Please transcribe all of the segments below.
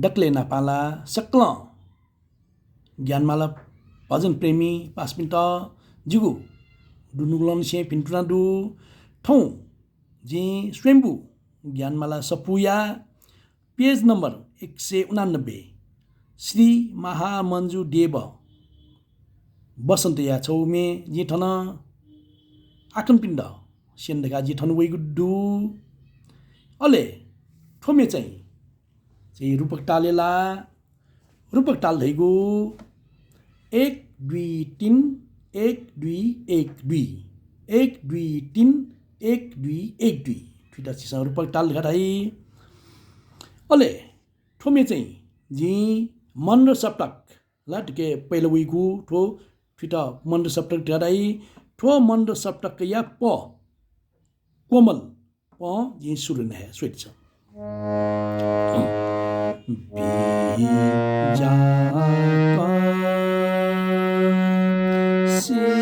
डक्ले नापाला सक्ल ज्ञानमाला भजन प्रेमी 5 मिनट जिगु डुनुगलन से पिन्टुना डु ठौ जी स्वयंभू ज्ञानमाला सपुया पेज नंबर 189 श्री महामंजू देव बसन्त या छौमे जी ठन आकनपिण्ड सेन्डका जी ठन वैगुड्डु अले ठोमे चाहिँ रूपक टालेला रूपक टाल धैगु 1 2 3 1 2 1 2 1 2 3 1 2 1 2 ठुटा चिसा रूपक टाल घटाई अले ठोमे चाहिँ जी मन र सप्तक लाटके पहिलो विगु ठो ठुटा मन र सप्तक घटाई ठो मन र सप्तक या प कोमल प जी सुरु न है स्वीट छ बीजा श्री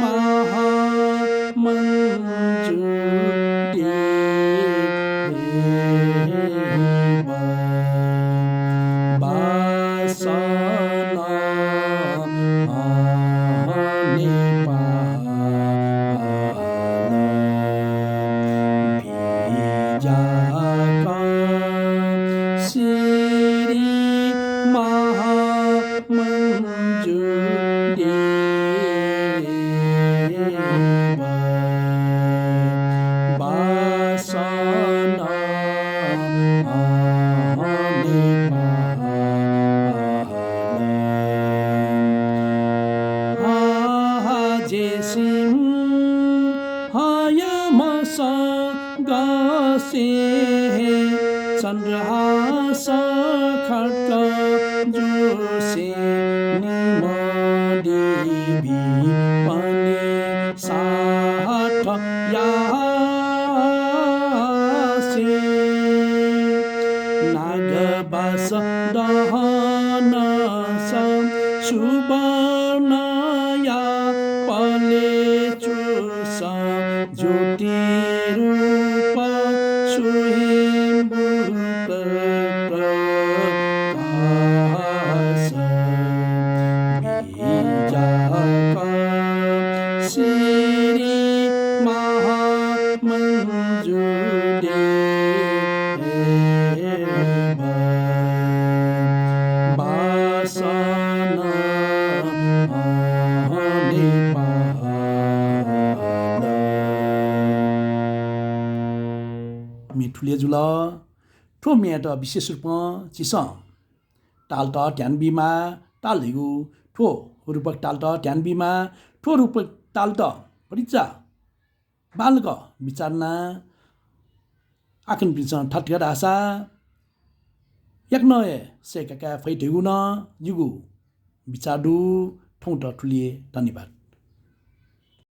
महामंजू चंद्रहास खड्क जोसे निमदेवी पनि साठ यासे नागबास दहन सुवर्णया पले चुस ज्योति रूप मिठुले जुल ठो मेट विशेष रूप चिस टाल त ट्यान बिमा टाल हिगु ठो रूपक टाल त ट्यान बिमा ठो रूपक टाल त परिचा बालक विचारना आकन पिन्छ ठटका आशा एक नए से काका फै ठेगु न जुगु विचारडु ठौ त ठुलिए धन्यवाद।